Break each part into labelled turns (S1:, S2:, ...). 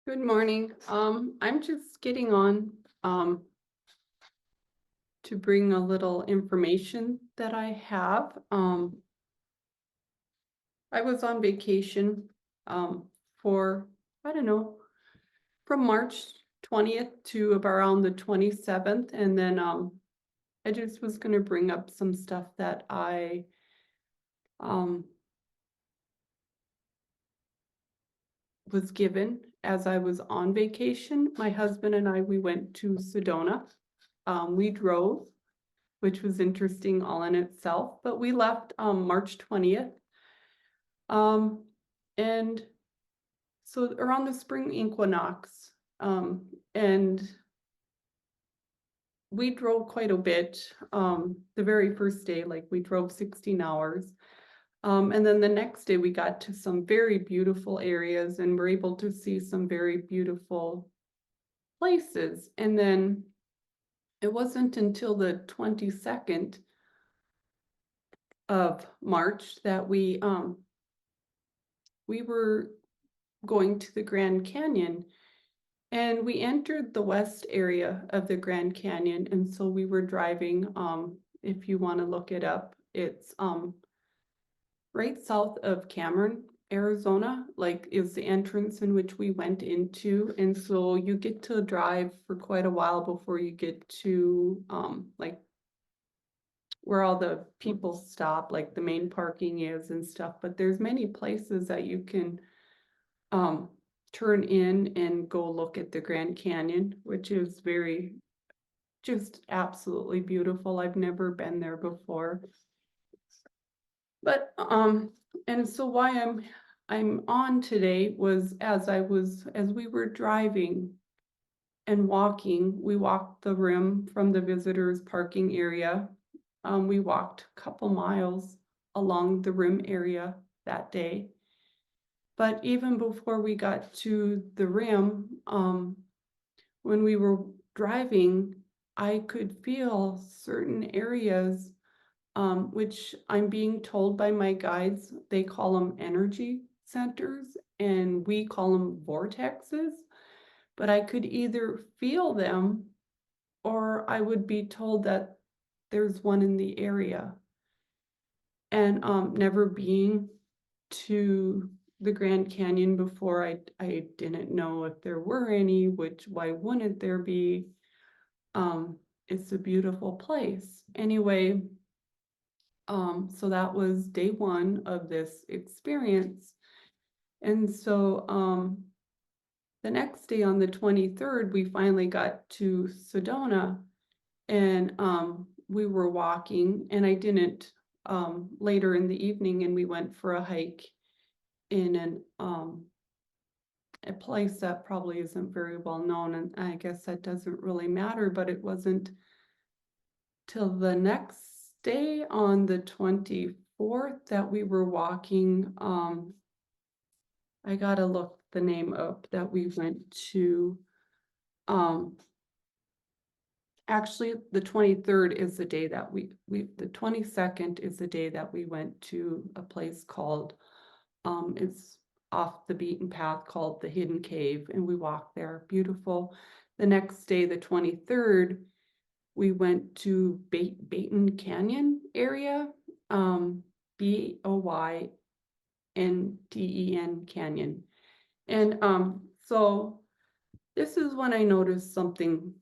S1: Good morning. I'm just getting on to bring a little information that I have. I was on vacation for, I don't know, from March 20th to around the 27th. And then I just was going to bring up some stuff that I um, was given as I was on vacation. My husband and I, we went to Sedona. We drove, which was interesting all in itself, but we left March 20th. Um, and so around the spring equinox, and we drove quite a bit. The very first day, like we drove 16 hours. And then the next day we got to some very beautiful areas and were able to see some very beautiful places. And then it wasn't until the 22nd of March that we were going to the Grand Canyon, and we entered the west area of the Grand Canyon. And so we were driving, if you want to look it up, it's right south of Cameron, Arizona, like is the entrance in which we went into. And so you get to drive for quite a while before you get to like where all the people stop, like the main parking is and stuff. But there's many places that you can um, turn in and go look at the Grand Canyon, which is just absolutely beautiful. I've never been there before. But and so why I'm on today was as we were driving and walking, we walked the rim from the visitors parking area. We walked a couple miles along the rim area that day. But even before we got to the rim, when we were driving, I could feel certain areas, which I'm being told by my guides, they call them energy centers, and we call them vortexes. But I could either feel them or I would be told that there's one in the area. And never being to the Grand Canyon before, I didn't know if there were any, which why wouldn't there be? It's a beautiful place. Anyway, so that was day one of this experience. And so the next day on the 23rd, we finally got to Sedona, and we were walking, and I didn't later in the evening, and we went for a hike in a place that probably isn't very well known, and I guess that doesn't really matter, but it wasn't till the next day on the 24th that we were walking. I gotta look the name up that we went to. Actually, the 23rd is the day that the 22nd is the day that we went to a place called, it's off the beaten path, called the Hidden Cave, and we walked there. Beautiful. The next day, the 23rd, we went to Baton Canyon area, Boynten Canyon. And so this is when I noticed something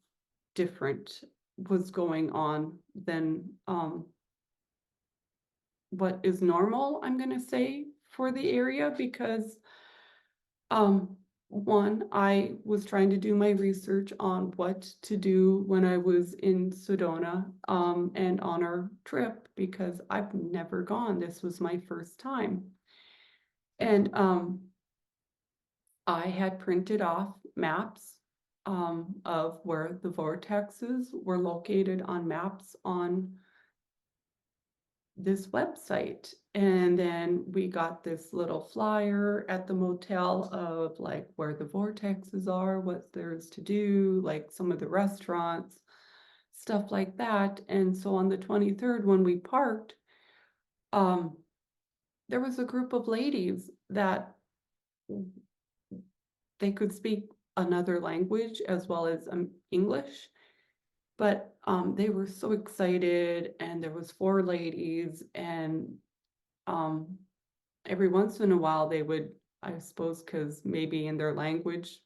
S1: different was going on than what is normal, I'm going to say, for the area, because one, I was trying to do my research on what to do when I was in Sedona and on our trip, because I've never gone. This was my first time. And I had printed off maps of where the vortexes were located on maps on this website. And then we got this little flyer at the motel of like where the vortexes are, what there's to do, like some of the restaurants, stuff like that. And so on the 23rd, when we parked, there was a group of ladies that they could speak another language as well as English. But they were so excited, and there was four ladies, and um, every once in a while they would, I suppose, because maybe in their language,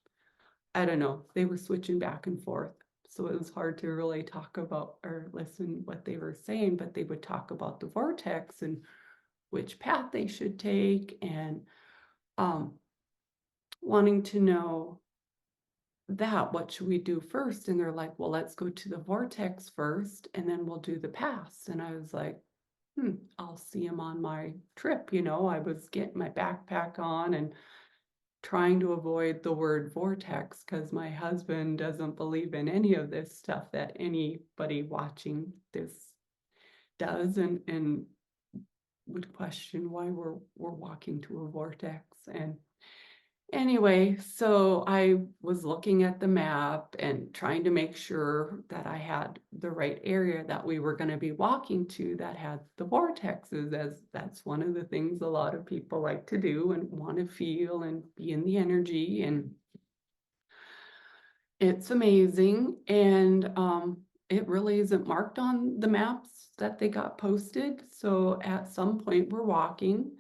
S1: I don't know, they were switching back and forth. So it was hard to really talk about or listen what they were saying, but they would talk about the vortex and which path they should take, and um, wanting to know that what should we do first? And they're like, well, let's go to the vortex first and then we'll do the paths. And I was like, I'll see him on my trip. I was getting my backpack on and trying to avoid the word vortex because my husband doesn't believe in any of this stuff that anybody watching this does, and would question why we're walking to a vortex. And anyway, so I was looking at the map and trying to make sure that I had the right area that we were going to be walking to that had the vortexes, as that's one of the things a lot of people like to do and want to feel and be in the energy. And it's amazing. And it really isn't marked on the maps that they got posted. So at some point we're walking,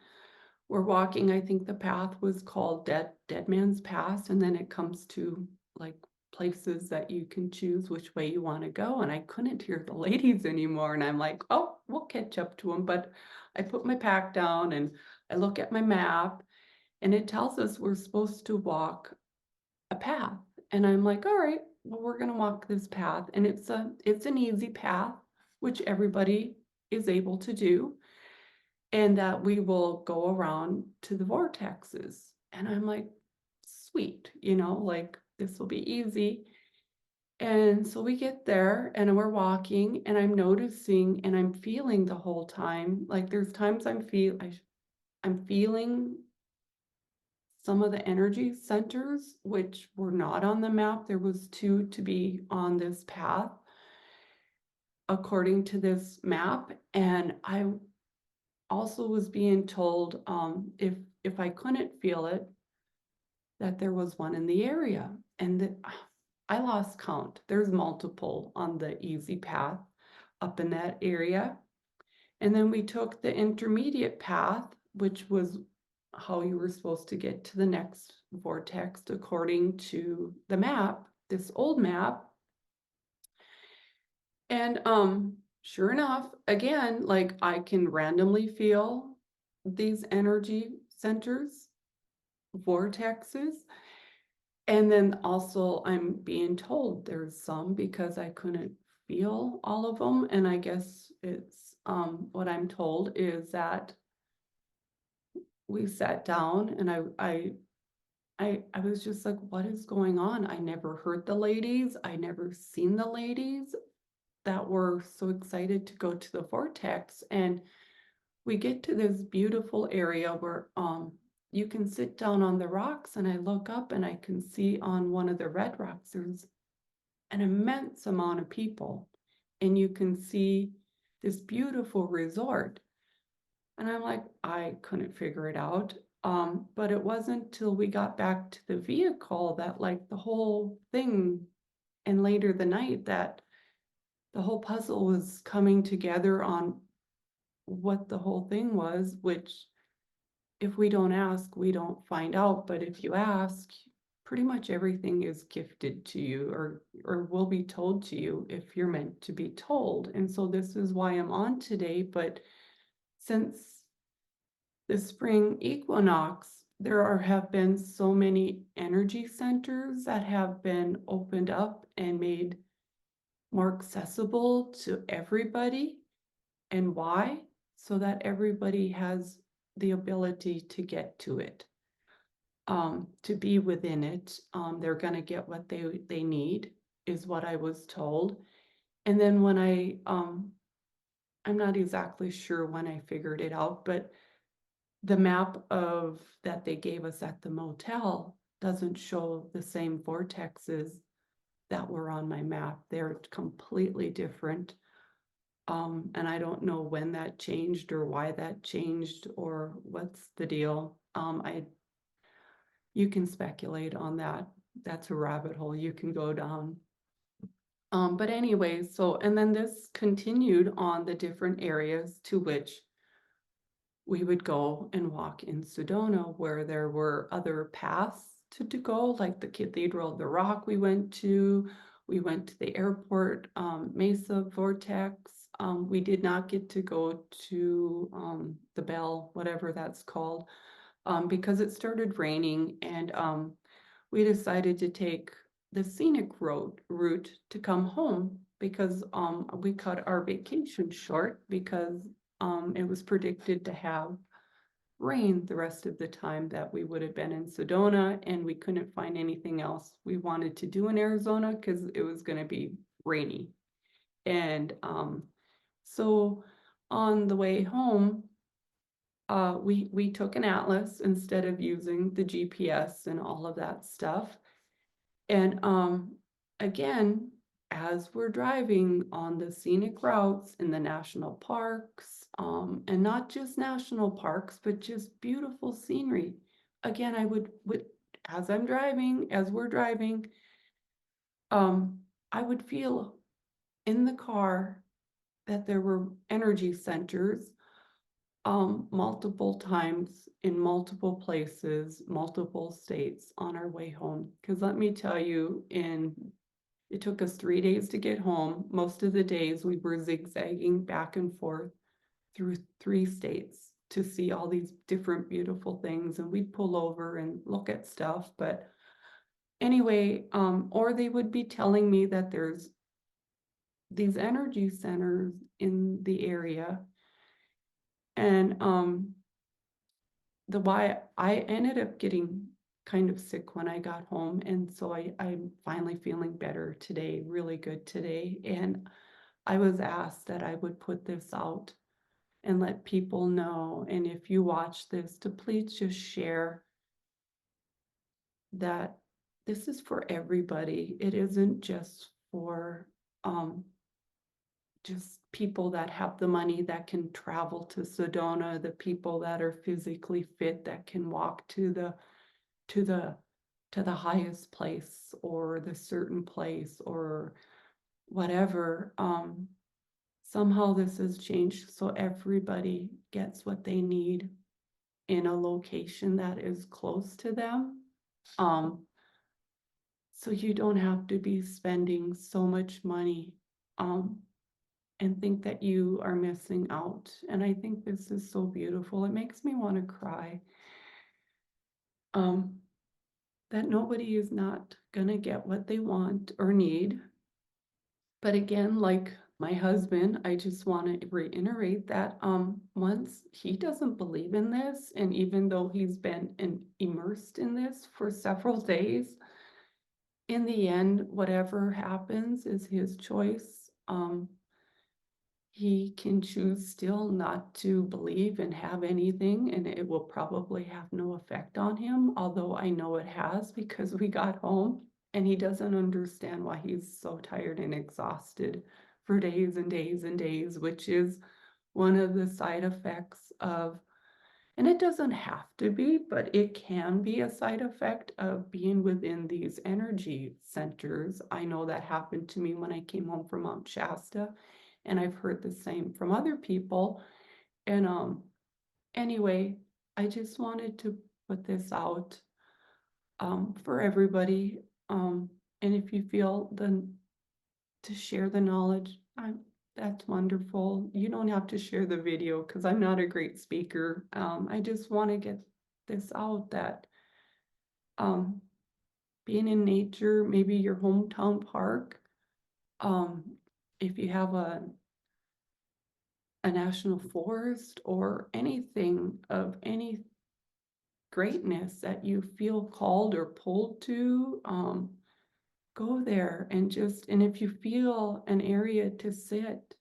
S1: I think the path was called Dead Man's Pass, and then it comes to like places that you can choose which way you want to go. And I couldn't hear the ladies anymore. And I'm like, oh, we'll catch up to them. But I put my pack down and I look at my map, and it tells us we're supposed to walk a path. And I'm like, all right, well, we're gonna walk this path. And it's an easy path, which everybody is able to do, and that we will go around to the vortexes. And I'm like, sweet, like this will be easy. And so we get there and we're walking, and I'm noticing and I'm feeling the whole time. Like there's times I'm feeling some of the energy centers, which were not on the map. There was two to be on this path according to this map. And I also was being told if I couldn't feel it, that there was one in the area, and that I lost count. There's multiple on the easy path up in that area. And then we took the intermediate path, which was how you were supposed to get to the next vortex according to the map, this old map. And sure enough, again, like I can randomly feel these energy centers, vortexes. And then also I'm being told there's some because I couldn't feel all of them. And I guess it's what I'm told is that we sat down, and I was just like, what is going on? I never heard the ladies. I never seen the ladies that were so excited to go to the vortex. And we get to this beautiful area where you can sit down on the rocks, and I look up and I can see on one of the red rocks there's an immense amount of people, and you can see this beautiful resort. And I'm like, I couldn't figure it out. But it wasn't till we got back to the vehicle that like the whole thing, and later the night, that the whole puzzle was coming together on what the whole thing was, which if we don't ask, we don't find out. But if you ask, pretty much everything is gifted to you, or will be told to you if you're meant to be told. And so this is why I'm on today. But since the spring equinox, have been so many energy centers that have been opened up and made more accessible to everybody. And why? So that everybody has the ability to get to it, to be within it. They're going to get what they need, is what I was told. And then when I'm not exactly sure when I figured it out, but the map of that they gave us at the motel doesn't show the same vortexes that were on my map. They're completely different. And I don't know when that changed or why that changed or what's the deal. you can speculate on that. That's a rabbit hole you can go down. But anyway, so, and then this continued on the different areas to which we would go and walk in Sedona, where there were other paths to go, like the Cathedral of the Rock we went to. We went to the airport, Mesa, Vortex. We did not get to go to the Bell, whatever that's called, because it started raining, and we decided to take the scenic route to come home, because we cut our vacation short because it was predicted to have rain the rest of the time that we would have been in Sedona, and we couldn't find anything else we wanted to do in Arizona because it was going to be rainy. And so on the way home, we took an atlas instead of using the GPS and all of that stuff. And again, as we're driving on the scenic routes in the national parks, and not just national parks, but just beautiful scenery. Again, I would as I'm driving, as we're driving, I would feel in the car that there were energy centers multiple times in multiple places, multiple states on our way home. Because let me tell you, it took us 3 days to get home. Most of the days we were zigzagging back and forth through 3 states to see all these different beautiful things, and we'd pull over and look at stuff. But anyway, or they would be telling me that there's these energy centers in the area. And the why I ended up getting kind of sick when I got home, and so I'm finally feeling better today, really good today. And I was asked that I would put this out and let people know, and if you watch this, to please just share that this is for everybody. It isn't just for just people that have the money that can travel to Sedona, the people that are physically fit that can walk to the highest place or the certain place or whatever. Somehow this has changed so everybody gets what they need in a location that is close to them. So you don't have to be spending so much money and think that you are missing out. And I think this is so beautiful. It makes me want to cry. That nobody is not gonna get what they want or need. But again, like my husband, I just want to reiterate that once he doesn't believe in this, and even though he's been immersed in this for several days, in the end, whatever happens is his choice. He can choose still not to believe and have anything, and it will probably have no effect on him, although I know it has because we got home and he doesn't understand why he's so tired and exhausted for days and days and days, which is one of the side effects of, and it doesn't have to be, but it can be a side effect of being within these energy centers. I know that happened to me when I came home from Mount Shasta, and I've heard the same from other people. And anyway, I just wanted to put this out for everybody. And if you feel to share the knowledge, that's wonderful. You don't have to share the video because I'm not a great speaker. I just want to get this out that being in nature, maybe your hometown park, if you have a national forest or anything of any greatness that you feel called or pulled to, go there and and if you feel an area to sit,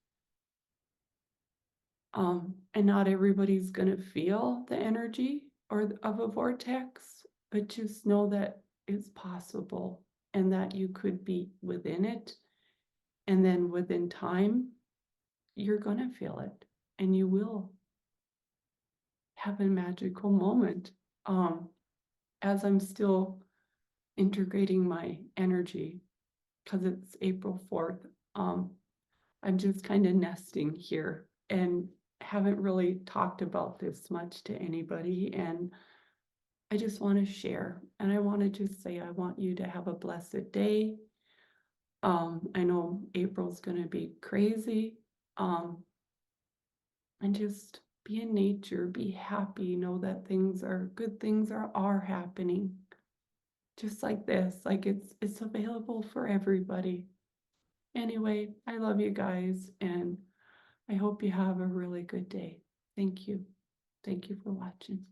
S1: and not everybody's gonna feel the energy of a vortex, but just know that it's possible and that you could be within it. And then within time, you're gonna feel it and you will have a magical moment. as I'm still integrating my energy, because it's April 4th, I'm just kind of nesting here and haven't really talked about this much to anybody. And I just want to share. And I want to just say, I want you to have a blessed day. I know April's going to be crazy. And just be in nature, be happy, know that good things are happening. Just like this, like it's available for everybody. Anyway, I love you guys, and I hope you have a really good day. Thank you. Thank you for watching.